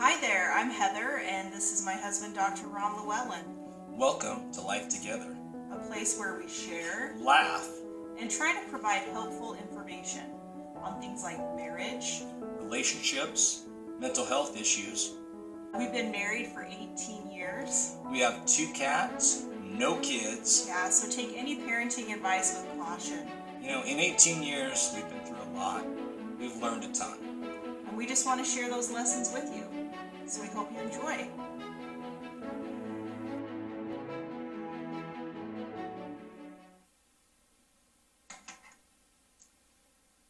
Hi there, I'm Heather, and this is my husband, Dr. Ron Llewellyn. Welcome to Life Together. A place where we share, Laugh, and try to provide helpful information on things like marriage, relationships, mental health issues. We've been married for 18 years. We have 2 cats, no kids. Yeah, so take any parenting advice with caution. You know, in 18 years, we've been through a lot. We've learned a ton. And we just want to share those lessons with you. So we hope you enjoy.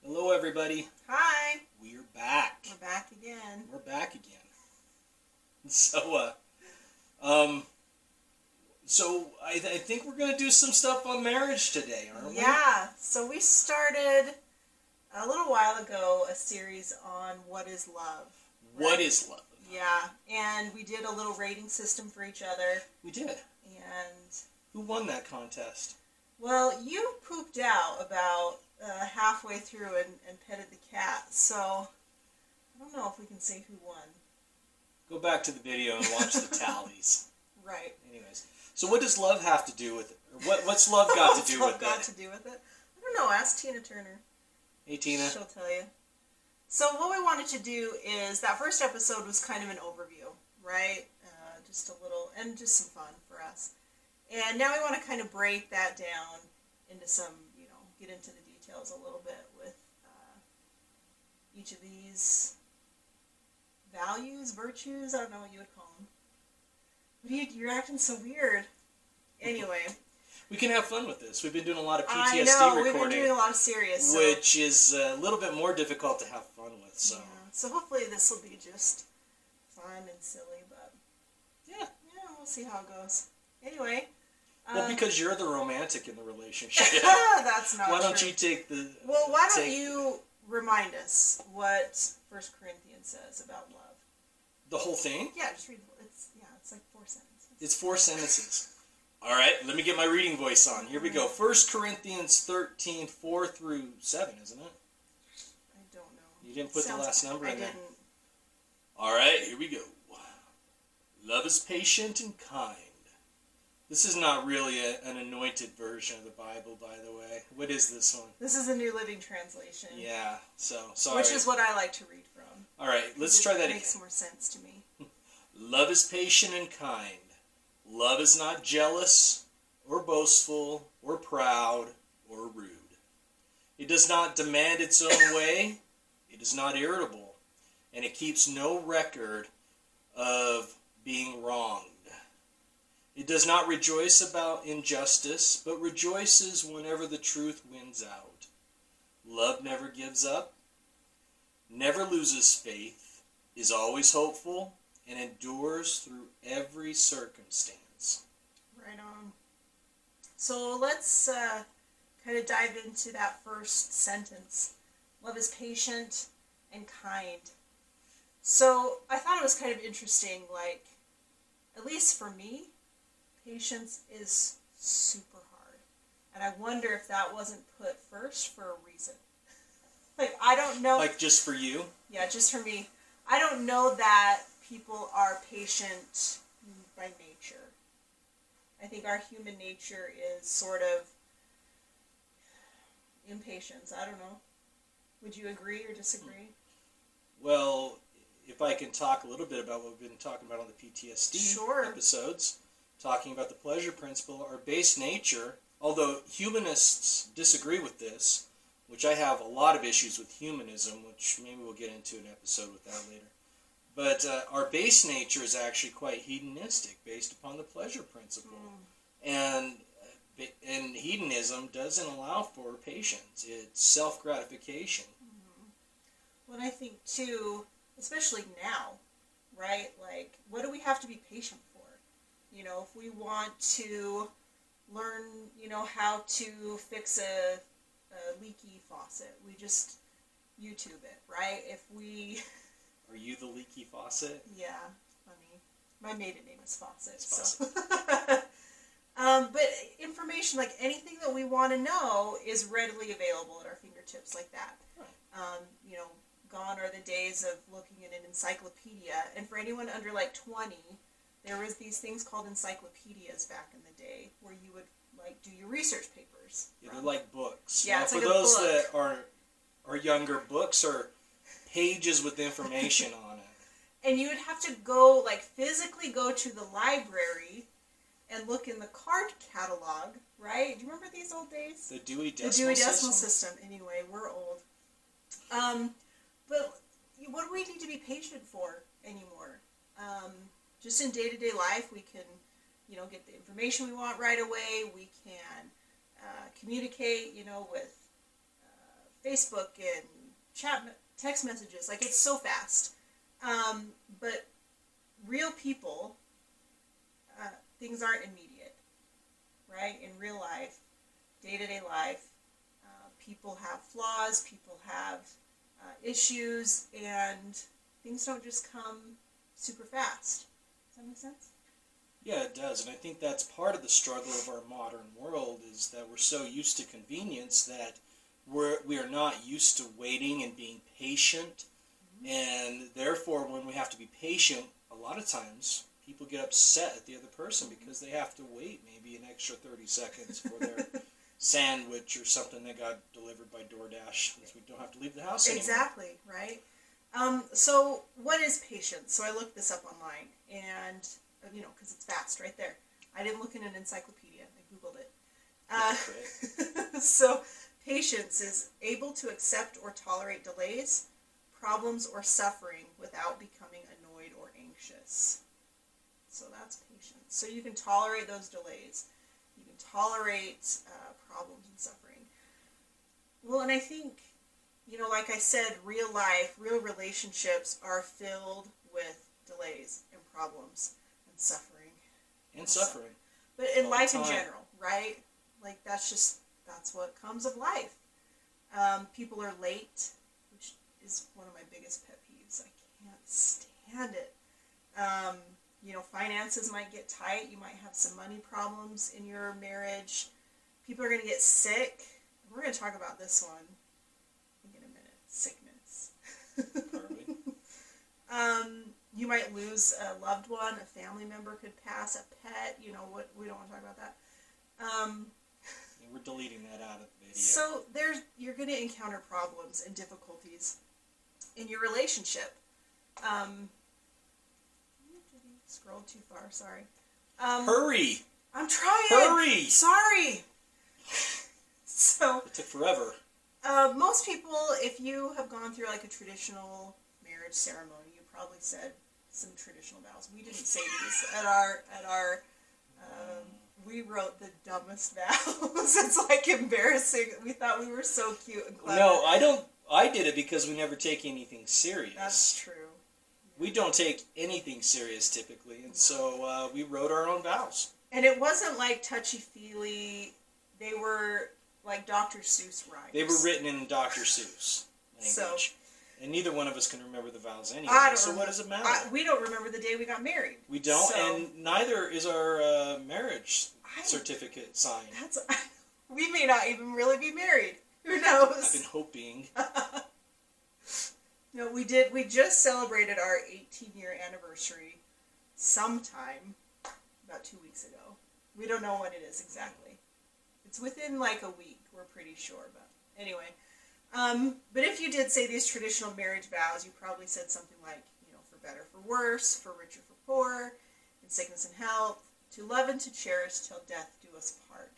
Hello, everybody. Hi. We're back. We're back again. We're back again. So I think we're going to do some stuff on marriage today, aren't we? Yeah. So we started a little while ago a series on what is love. Right? What is love? Yeah, and we did a little rating system for each other. We did. And who won that contest? Well, you pooped out about halfway through and petted the cat, so I don't know if we can say who won. Go back to the video and watch the tallies. Right. Anyways, so what does love have to do with it? Or what's love got to do with it? What's love got to do with it? I don't know. Ask Tina Turner. Hey, Tina. She'll tell you. So what we wanted to do is, that first episode was kind of an overview, right? Just a little, and just some fun for us. And now we want to kind of break that down into some, get into the details a little bit with each of these values, virtues, I don't know what you would call them. You're acting so weird. Anyway. We can have fun with this. We've been doing a lot of PTSD I know, recording. We've been doing a lot of serious. Which is a little bit more difficult to have fun with. So, yeah. So hopefully this will be just fun and silly, but yeah, we'll see how it goes. Anyway. Well, because you're the romantic in the relationship. That's not true. Why don't you take the... Well, why don't you remind us what 1 Corinthians says about love? The whole thing? Yeah, just read it. It's like 4 sentences. It's 4 sentences. All right, let me get my reading voice on. Here we go. 1 Corinthians 13, 4 through 7, isn't it? I don't know. You didn't put the last number in there? I didn't. All right, here we go. Love is patient and kind. This is not really an anointed version of the Bible, by the way. What is this one? This is a New Living Translation. Yeah, so, sorry. Which is what I like to read from. All right, let's try that again. It makes more sense to me. Love is patient and kind. Love is not jealous, or boastful, or proud, or rude. It does not demand its own way. It is not irritable. And it keeps no record of being wronged. It does not rejoice about injustice, but rejoices whenever the truth wins out. Love never gives up, never loses faith, is always hopeful, and endures through every circumstance. Right on. So let's kind of dive into that first sentence. Love is patient and kind. So I thought it was kind of interesting, like, at least for me, patience is super hard. And I wonder if that wasn't put first for a reason. Like, I don't know. Like, just for you? Yeah, just for me. I don't know that people are patient by nature. I think our human nature is sort of impatience. I don't know. Would you agree or disagree? Well, if I can talk a little bit about what we've been talking about on the PTSD episodes, talking about the pleasure principle, our base nature, although humanists disagree with this, which I have a lot of issues with humanism, which maybe we'll get into an episode with that later. But our base nature is actually quite hedonistic, based upon the pleasure principle. And hedonism doesn't allow for patience. It's self-gratification. Well, I think, too, especially now, right? Like, what do we have to be patient for? If we want to learn, how to fix a leaky faucet, we just YouTube it, right? If we... Are you the leaky faucet? Yeah, funny. My maiden name is Faucet. It's so. But information, like anything that we want to know, is readily available at our fingertips like that. Right. gone are the days of looking at an encyclopedia. And for anyone under like 20, there was these things called encyclopedias back in the day where you would like do your research papers. Yeah, they're like books. Yeah, now, it's for like a those book. that are younger, books are pages with information on it. And you would have to go, like, physically go to the library and look in the card catalog, right? Do you remember these old days? The Dewey Decimal The Dewey System? Decimal System. Anyway, we're old. But what do we need to be patient for anymore? Just in day-to-day life, we can, get the information we want right away. We can communicate, with Facebook and text messages. Like, it's so fast. But real people, things aren't immediate, right? In real life, day-to-day life, people have flaws, people have issues, and things don't just come super fast. Does that make sense? Yeah, it does, and I think that's part of the struggle of our modern world is that we're so used to convenience that we are not used to waiting and being patient, and therefore when we have to be patient, a lot of times people get upset at the other person because they have to wait maybe an extra 30 seconds for their sandwich or something that got delivered by DoorDash since we don't have to leave the house anymore. Exactly, right? So what is patience? So I looked this up online, and, because it's fast right there. I didn't look in an encyclopedia. I Googled it. So patience is able to accept or tolerate delays, problems, or suffering without becoming annoyed or anxious. So that's patience. So you can tolerate those delays. You can tolerate problems and suffering. Well, and I think, like I said, real life, real relationships are filled with delays and problems and suffering. And suffering. But in all life the in time. general, right? Like, that's what comes of life. People are late, which is one of my biggest pet peeves. I can't stand it. Finances might get tight. You might have some money problems in your marriage. People are going to get sick. We're going to talk about this one, I think, in a minute. Sickness. You might lose a loved one. A family member could pass. A pet. We don't want to talk about that. We're deleting that out of the video. So you're going to encounter problems and difficulties in your relationship. Scrolled too far, sorry. Hurry! I'm trying! Hurry! Sorry! So, it took forever. most people, if you have gone through like a traditional marriage ceremony, you probably said some traditional vows. We didn't say these at our we wrote the dumbest vows. It's like embarrassing. We thought we were so cute and clever. No, I did it because we never take anything serious. That's true. We don't take anything serious typically, and so we wrote our own vows. And it wasn't like touchy-feely. They were like Dr. Seuss rhymes. They were written in Dr. Seuss language. And neither one of us can remember the vows anyway, so what does it matter? We don't remember the day we got married. We don't, and neither is our marriage certificate signed. We may not even really be married. Who knows? I've been hoping. No, we did. We just celebrated our 18-year anniversary sometime about 2 weeks ago. We don't know when it is exactly. It's within like a week, we're pretty sure. But anyway, but if you did say these traditional marriage vows, you probably said something like, for better, for worse, for richer, for poor, in sickness and health, to love and to cherish till death do us part.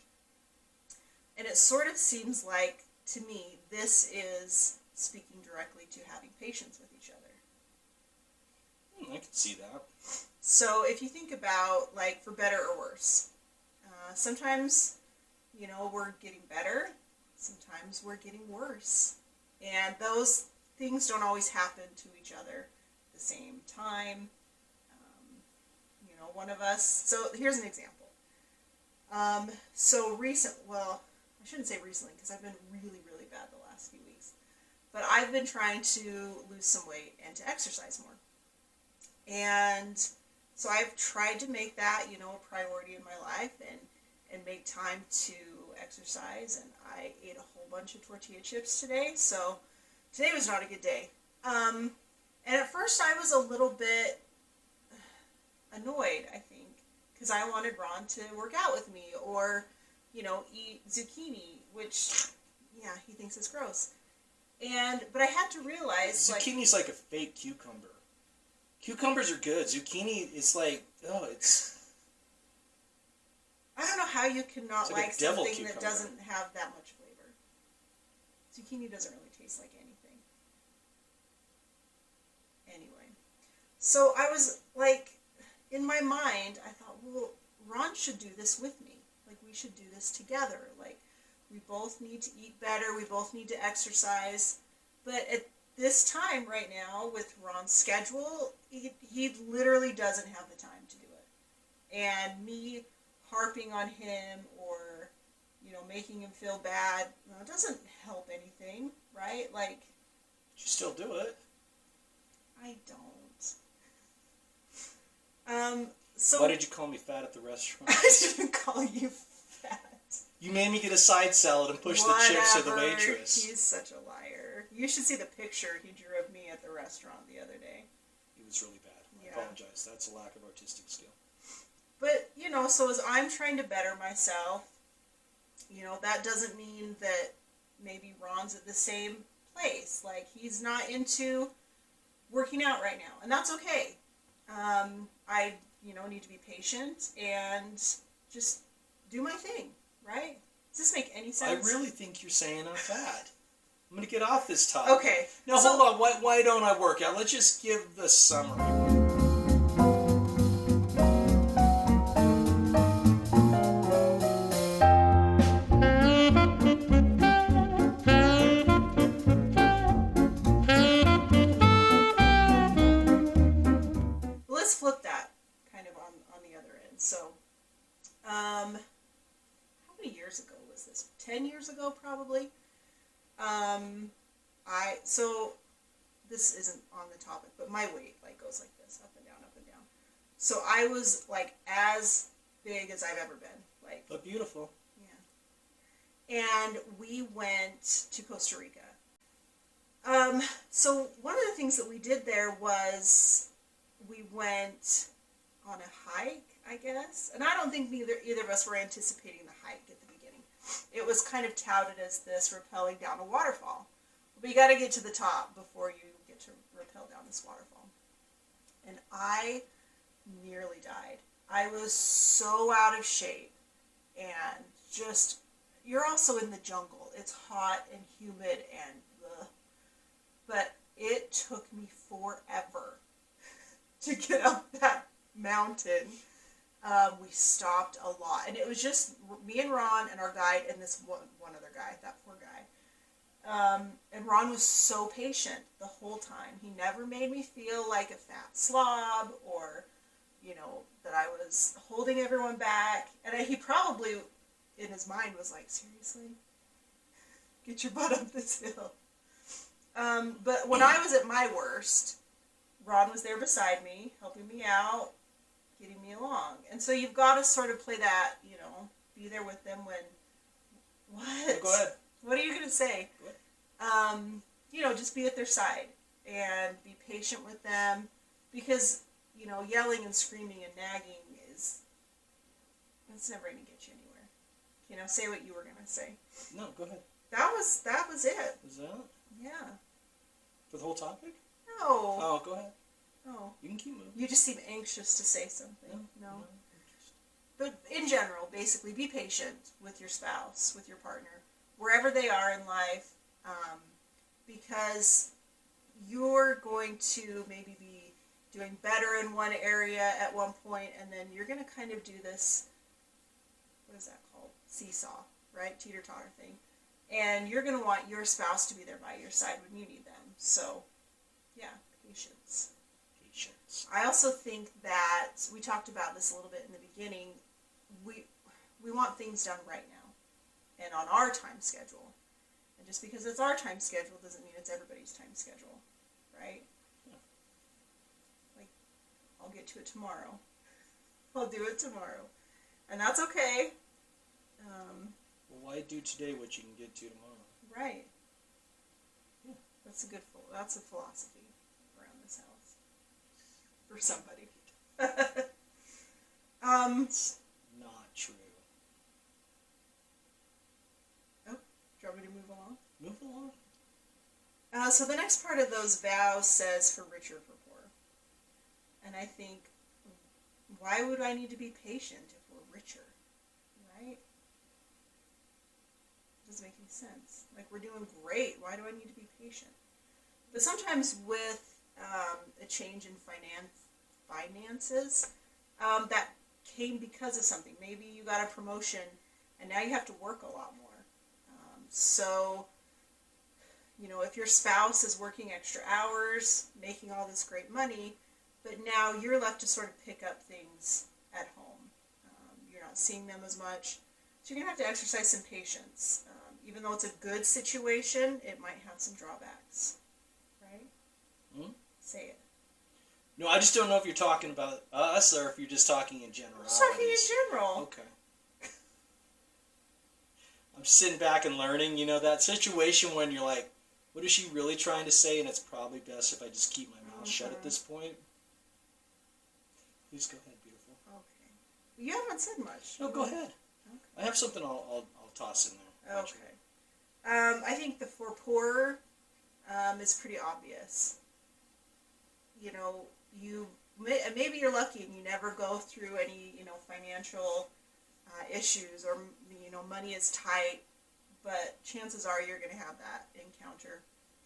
And it sort of seems like, to me, this is speaking directly to having patience with each other. I can see that. So if you think about, like, for better or worse, sometimes, we're getting better, sometimes we're getting worse. And those things don't always happen to each other at the same time. One of us, so here's an example. I shouldn't say recently, because I've been really, really bad the last few weeks. But I've been trying to lose some weight and to exercise more. And so I've tried to make that, a priority in my life and make time to exercise. And I ate a whole bunch of tortilla chips today. So today was not a good day. And at first I was a little bit annoyed, I think, because I wanted Ron to work out with me or, eat zucchini, which, yeah, he thinks is gross. But I had to realize, zucchini's like a fake cucumber. Cucumbers are good. Zucchini is like, it's... I don't know how you cannot like something cucumber that doesn't have that much flavor. Zucchini doesn't really taste like anything. Anyway. So I was like, in my mind, I thought, well, Ron should do this with me. Like, we should do this together. Like, we both need to eat better. We both need to exercise. But at this time right now, with Ron's schedule, he literally doesn't have the time to do it. And me harping on him or, making him feel bad, doesn't help anything, right? Like... You still do it. I don't. So... Why did you call me fat at the restaurant? I didn't call you fat. You made me get a side salad and push the chips to the waitress. He's such a liar. You should see the picture he drew of me at the restaurant the other day. It was really bad. Yeah. I apologize. That's a lack of artistic skill. But, so as I'm trying to better myself, that doesn't mean that maybe Ron's at the same place. Like, he's not into working out right now. And that's okay. I, need to be patient and just do my thing, right? Does this make any sense? I really think you're saying I'm fat. I'm going to get off this topic. Okay. Now, hold on. Why don't I work out? Let's just give the summary. Let's flip that kind of on the other end. So, how many years ago was this? 10 years ago, probably. So this isn't on the topic, but my weight goes like this, up and down, up and down. So I was as big as I've ever been. But beautiful. Yeah. And we went to Costa Rica. So one of the things that we did there was we went on a hike, I guess. And I don't think either of us were anticipating the hike at the beginning. It was kind of touted as this rappelling down a waterfall. But you got to get to the top before you get to rappel down this waterfall. And I nearly died. I was so out of shape. And just, you're also in the jungle. It's hot and humid and ugh. But it took me forever to get up that mountain. We stopped a lot. And it was just me and Ron and our guide and this one other guy, that poor guy. And Ron was so patient the whole time. He never made me feel like a fat slob or, that I was holding everyone back. And he probably, in his mind, was like, seriously? Get your butt up this hill. But when I was at my worst, Ron was there beside me, helping me out, getting me along. And so you've got to sort of play that, be there with them when... What? Go ahead. What are you going to say? Just be at their side and be patient with them because, yelling and screaming and nagging it's never going to get you anywhere. Say what you were going to say. No, go ahead. That was it. Was that? Yeah. For the whole topic? No. Oh, go ahead. No. You can keep moving. You just seem anxious to say something. No. No. But in general, basically, be patient with your spouse, with your partner, wherever they are in life, because you're going to maybe be doing better in one area at one point, and then you're going to kind of do this, what is that called? Seesaw, right? Teeter-totter thing. And you're going to want your spouse to be there by your side when you need them. So, yeah, patience. Patience. I also think that, we talked about this a little bit in the beginning, we want things done right now and on our time schedule. And just because it's our time schedule doesn't mean it's everybody's time schedule, right? Yeah. I'll get to it tomorrow. I'll do it tomorrow. And that's okay. Well, why do today what you can get to tomorrow? Right. Yeah. That's a philosophy around this house for somebody. It's not true. Oh, do you want me to move along? Move along. So the next part of those vows says for richer, for poor. And I think, why would I need to be patient if we're richer? Right? It doesn't make any sense. Like, we're doing great. Why do I need to be patient? But sometimes with a change in finances, that came because of something. Maybe you got a promotion and now you have to work a lot more. So, if your spouse is working extra hours, making all this great money, but now you're left to sort of pick up things at home. You're not seeing them as much. So you're going to have to exercise some patience. Even though it's a good situation, it might have some drawbacks. Right? Hmm? Say it. No, I just don't know if you're talking about us or if you're just talking in general. I'm just talking in general. Okay. I'm sitting back and learning, that situation when you're like, what is she really trying to say? And it's probably best if I just keep my mouth shut at this point. Please go ahead, beautiful. Okay. You haven't said much. No, go ahead. Okay. I have something I'll toss in there. Okay. I think the for poor is pretty obvious. Maybe you're lucky and you never go through any, financial issues or, money is tight, but chances are you're going to have that encounter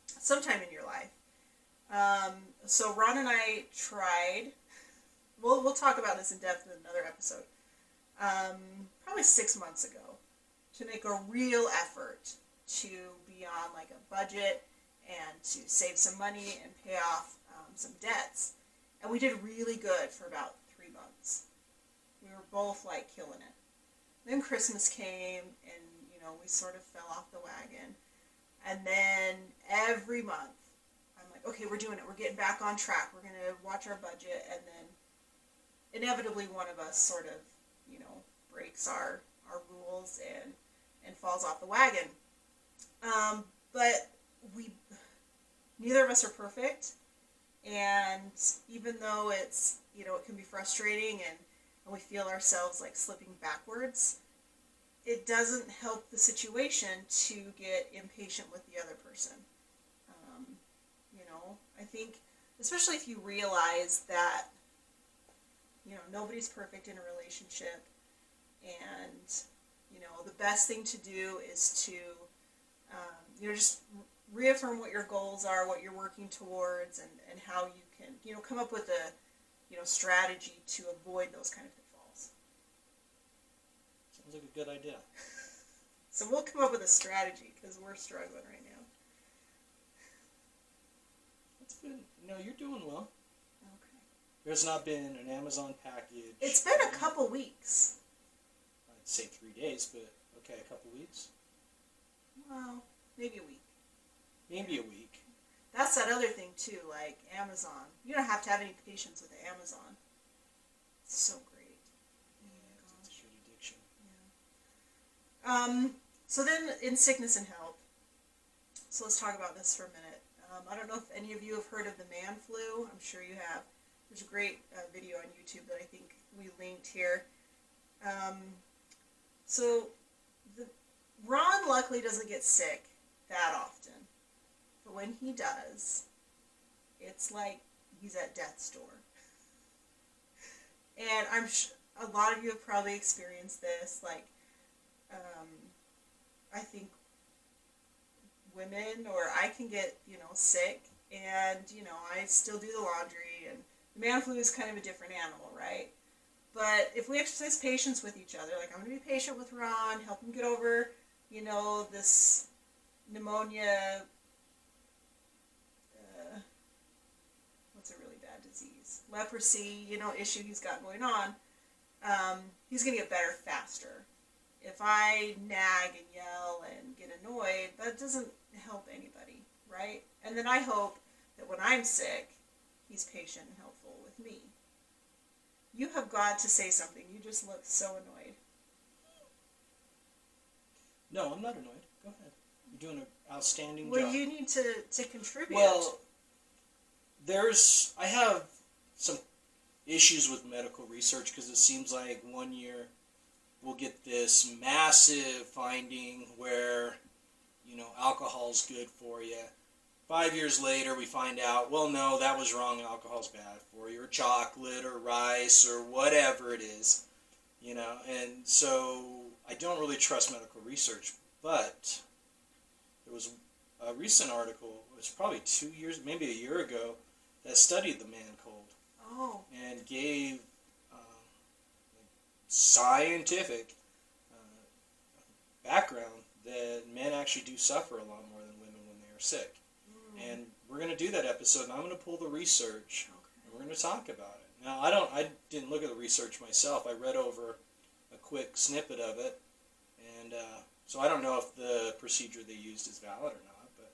sometime in your life. So Ron and I tried, we'll talk about this in depth in another episode, probably 6 months ago, to make a real effort to be on like a budget and to save some money and pay off some debts. And we did really good for about 3 months. We were both like killing it. Then Christmas came and, we sort of fell off the wagon. And then every month, I'm like, okay, we're doing it. We're getting back on track. We're going to watch our budget. And then inevitably one of us sort of, breaks our rules and falls off the wagon. But neither of us are perfect. And even though it's, it can be frustrating and we feel ourselves like slipping backwards, it doesn't help the situation to get impatient with the other person. I think, especially if you realize that, nobody's perfect in a relationship, and, the best thing to do is to, just reaffirm what your goals are, what you're working towards, and how you can, come up with a, strategy to avoid those kind of pitfalls. Sounds like a good idea. So we'll come up with a strategy because we're struggling right now. That's good. No, you're doing well. Okay. There's not been an Amazon package. It's been a couple weeks. I'd say 3 days, but okay, a couple weeks. Well, maybe a week. Maybe a week. That's that other thing too, like Amazon. You don't have to have any patience with Amazon. It's so great. Yeah, it's a good addiction. Yeah. So then, in sickness and health. So let's talk about this for a minute. I don't know if any of you have heard of the man flu. I'm sure you have. There's a great video on YouTube that I think we linked here. Ron luckily doesn't get sick that often. But when he does, it's like he's at death's door. And I'm sure a lot of you have probably experienced this. Like, I think women, or I can get, sick, and, I still do the laundry, and the man flu is kind of a different animal, right? But if we exercise patience with each other, like I'm going to be patient with Ron, help him get over, this pneumonia, what's a really bad disease? Leprosy, issue he's got going on, he's going to get better faster. If I nag and yell and get annoyed, that doesn't help anybody, right? And then I hope that when I'm sick, he's patient and helpful with me. You have got to say something. You just look so annoyed. No, I'm not annoyed. Go ahead. You're doing an outstanding Well, job. you need to contribute. Well, I have some issues with medical research because it seems like one year we'll get this massive finding where, alcohol's good for you. 5 years later, we find out, well, no, that was wrong. Alcohol's bad for you, or chocolate, or rice, or whatever it is, And so I don't really trust medical research, but there was a recent article, it was probably 2 years, maybe a year ago, that studied the man cold. Oh. And gave scientific background that men actually do suffer a lot more than women when they are sick. And we're going to do that episode, and I'm going to pull the research, and we're going to talk about it. Now, I didn't look at the research myself. I read over a quick snippet of it, and so I don't know if the procedure they used is valid or not, but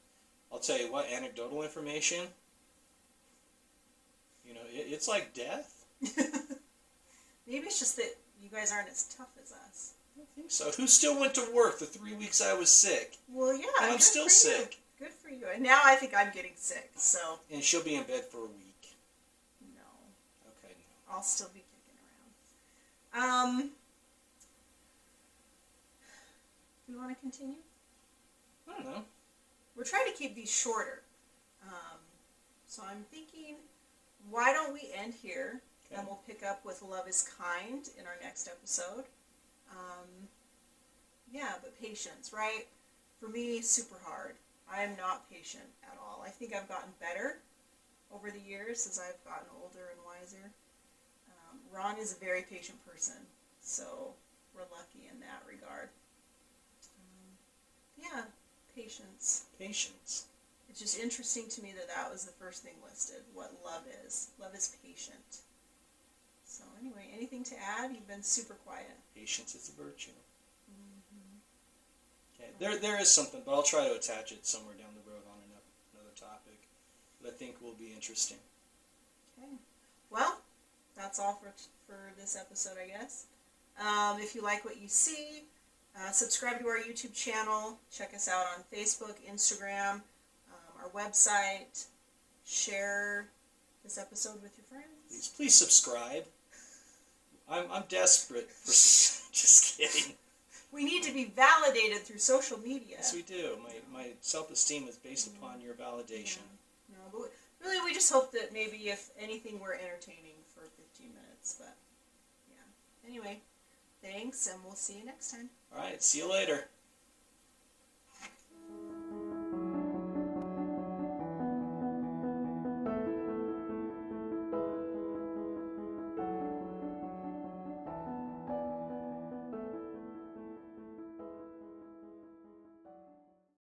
I'll tell you what, anecdotal information, it's like death. Maybe it's just that you guys aren't as tough as us. I don't think so. Who still went to work the 3 weeks I was sick? Well, yeah. And I'm still sick. Good for you. And now I think I'm getting sick, so. And she'll be in bed for a week. No. Okay, no. I'll still be kicking around. Do we want to continue? I don't know. We're trying to keep these shorter. So I'm thinking, why don't we end here? Okay. And we'll pick up with Love is Kind in our next episode. Yeah, but patience, right? For me, super hard. I am not patient at all. I think I've gotten better over the years as I've gotten older and wiser. Ron is a very patient person, so we're lucky in that regard. Yeah, patience. Patience. It's just interesting to me that was the first thing listed, what love is. Love is patient. So anyway, anything to add? You've been super quiet. Patience is a virtue. Okay, there is something, but I'll try to attach it somewhere down the road on another topic that I think will be interesting. Okay. Well, that's all for this episode, I guess. If you like what you see, subscribe to our YouTube channel. Check us out on Facebook, Instagram, our website. Share this episode with your friends. Please subscribe. I'm desperate for just kidding. We need to be validated through social media. Yes, we do. My self-esteem is based upon your validation. Yeah. No, but really, we just hope that maybe, if anything, we're entertaining for 15 minutes. But, yeah. Anyway, thanks, and we'll see you next time. All right. See you later.